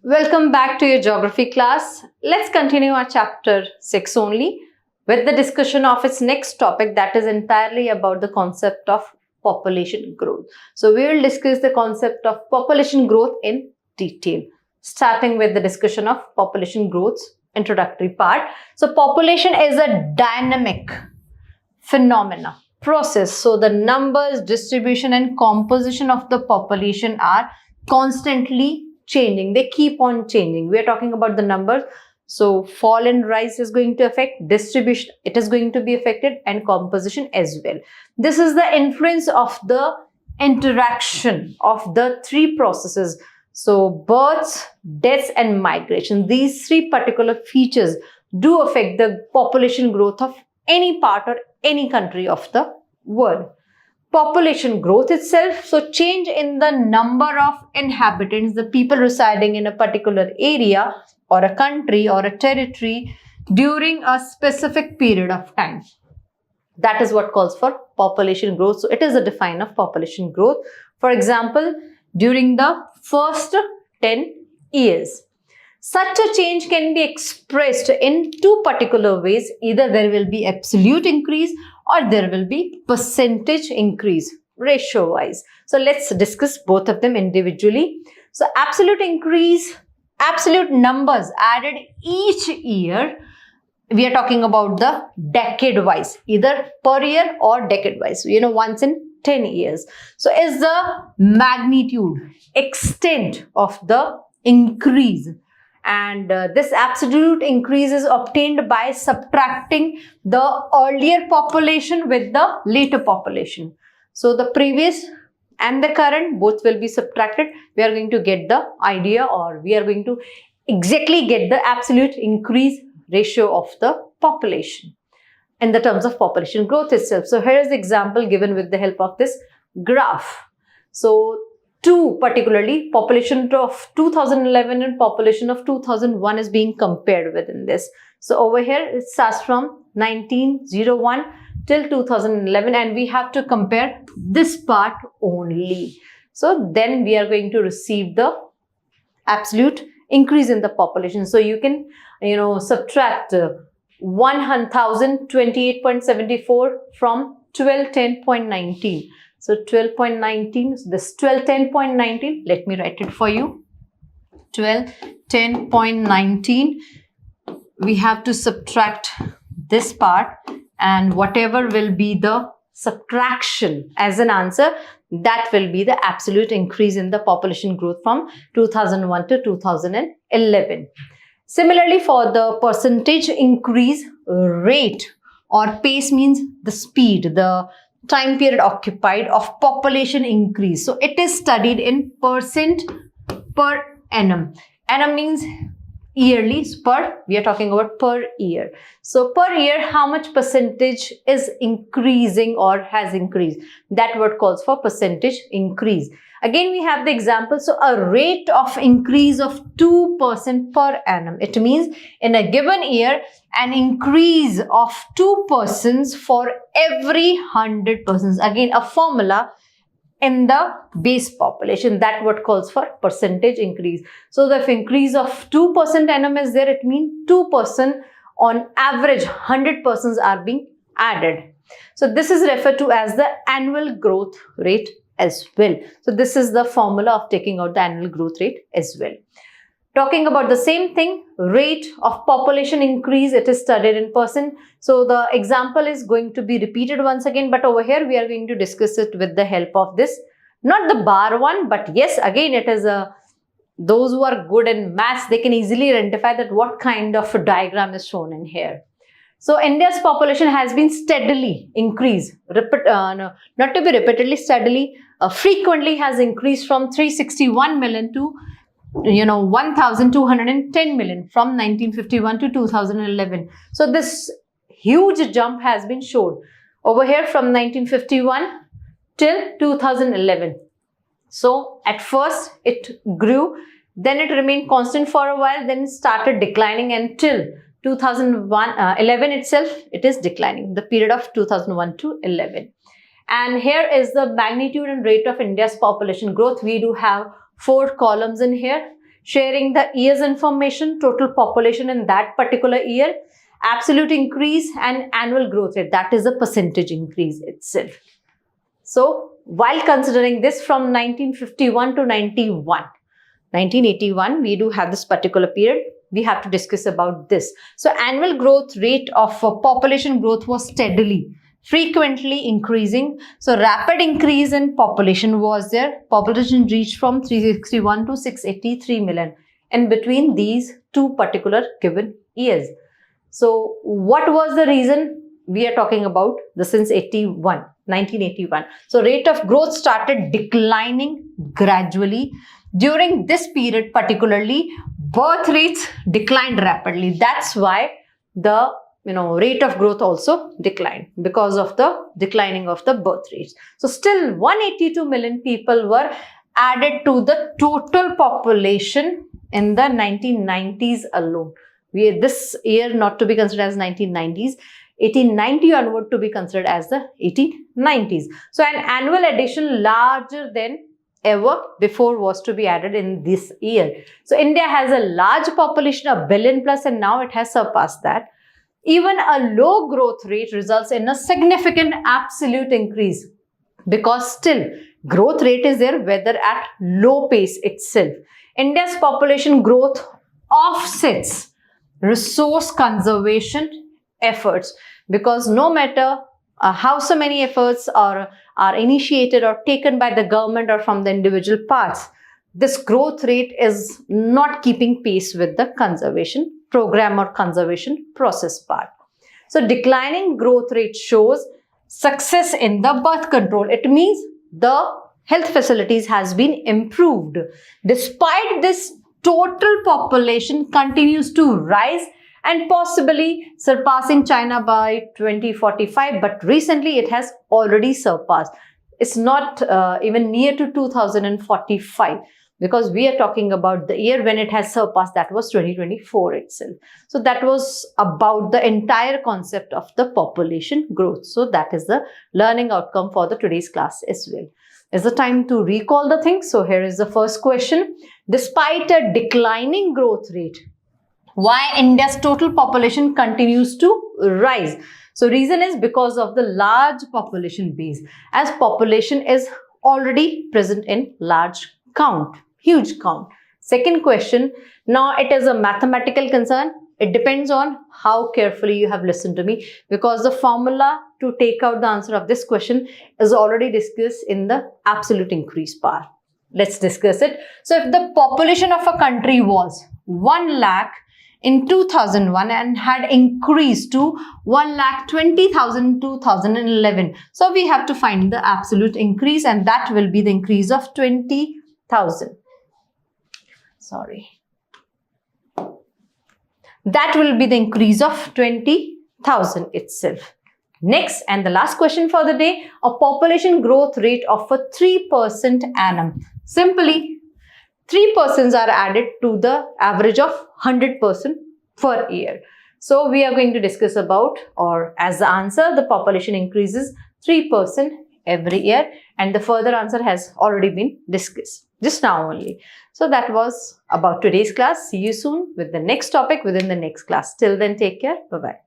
Welcome back to your geography class. Let's continue our chapter 6 only with the discussion of its next topic, that is entirely about the concept of population growth. So we will discuss the concept of population growth in detail, starting with the discussion of population growth introductory part. So population is a dynamic phenomena process. So the numbers, distribution and composition of the population are constantly changing. They keep on changing. We are talking about the numbers. So fall and rise is going to affect distribution. It is going to be affected, and composition as well. This is the influence of the interaction of the three processes. So births, deaths and migration. These three particular features do affect the population growth of any part or any country of the world. Population growth itself, so change in the number of inhabitants, the people residing in a particular area or a country or a territory during a specific period of time. That is what calls for population growth. So it is a define of population growth. For example, during the first 10 years. Such a change can be expressed in two particular ways. Either there will be absolute increase or there will be percentage increase ratio wise. So let's discuss both of them individually. So absolute increase, absolute numbers added each year. We are talking about the decade wise, either per year or decade wise. Once in 10 years. So is the magnitude, extent of the increase. And this absolute increase is obtained by subtracting the earlier population with the later population. So the previous and the current both will be subtracted. We are going to get the idea, or we are going to exactly get the absolute increase ratio of the population in the terms of population growth itself. So here is the example given with the help of this graph. So two, particularly population of 2011 and population of 2001 is being compared within this. So over here it starts from 1901 till 2011, and we have to compare this part only. So then we are going to receive the absolute increase in the population. So you can subtract 1028.74 from 1210.19. So 12.19, this 1210.19, let me write it for you. 1210.19, we have to subtract this part, and whatever will be the subtraction as an answer, that will be the absolute increase in the population growth from 2001 to 2011. Similarly, for the percentage increase rate or pace, means the speed, the time period occupied of population increase. So it is studied in percent per annum. Annum means yearly. We are talking about per year. So per year, how much percentage is increasing or has increased? That word calls for percentage increase. Again, we have the example. So a rate of increase of 2% per annum. It means in a given year, an increase of 2% for every 100 persons. Again, a formula in the base population. That what calls for percentage increase. So the increase of 2% annum is there, it means 2% on average 100 persons are being added. So this is referred to as the annual growth rate as well. So this is the formula of taking out the annual growth rate as well. Talking about the same thing, rate of population increase, it is studied in percent. So the example is going to be repeated once again, but over here we are going to discuss it with the help of this, not the bar one, but yes, again it is those who are good in maths, they can easily identify that what kind of a diagram is shown in here. So India's population has been steadily increased, not to be repeatedly, steadily, frequently has increased from 361 million to 1,210 million from 1951 to 2011. So this huge jump has been shown over here from 1951 till 2011. So at first it grew, then it remained constant for a while, then it started declining until 2011 itself, it is declining, the period of 2001 to 11. And here is the magnitude and rate of India's population growth. We do have 4 columns in here sharing the year's information, total population in that particular year, absolute increase and annual growth rate, that is the percentage increase itself. So while considering this from 1951 to 1981, we do have this particular period. We have to discuss about this. So annual growth rate of population growth was steadily, frequently increasing. So rapid increase in population was there. Population reached from 361 to 683 million in between these two particular given years. So what was the reason? We are talking about the since 1981. So rate of growth started declining gradually. During this period particularly, birth rates declined rapidly. That's why the rate of growth also declined, because of the declining of the birth rates. So still 182 million people were added to the total population in the 1990s alone. This year not to be considered as 1990s, 1890 onward to be considered as the 1890s. So an annual addition larger than ever before was to be added in this year. So India has a large population, a billion plus, and now it has surpassed that. Even a low growth rate results in a significant absolute increase, because still growth rate is there, whether at low pace itself. India's population growth offsets resource conservation efforts, because no matter how so many efforts are initiated or taken by the government or from the individual parts, this growth rate is not keeping pace with the conservation program or conservation process part. So declining growth rate shows success in the birth control. It means the health facilities has been improved. Despite this, total population continues to rise and possibly surpassing China by 2045. But recently it has already surpassed. It's not even near to 2045, because we are talking about the year when it has surpassed, that was 2024 itself. So that was about the entire concept of the population growth. So that is the learning outcome for the today's class as well. It's the time to recall the things. So here is the first question. Despite a declining growth rate, why India's total population continues to rise? So reason is because of the large population base, as population is already present in large count, huge count. Second question, now it is a mathematical concern. It depends on how carefully you have listened to me, because the formula to take out the answer of this question is already discussed in the absolute increase part. Let's discuss it. So if the population of a country was 1 lakh in 2001 and had increased to 1,20,000 in 2011. So we have to find the absolute increase, and that will be the increase of 20,000. Sorry. That will be the increase of 20,000 itself. Next and the last question for the day, a population growth rate of a 3% annum. Simply, 3% are added to the average of 100% per year. So we are going to discuss about, or as the answer, the population increases 3% every year, and the further answer has already been discussed just now only. So that was about today's class. See you soon with the next topic within the next class. Till then, take care. Bye-bye.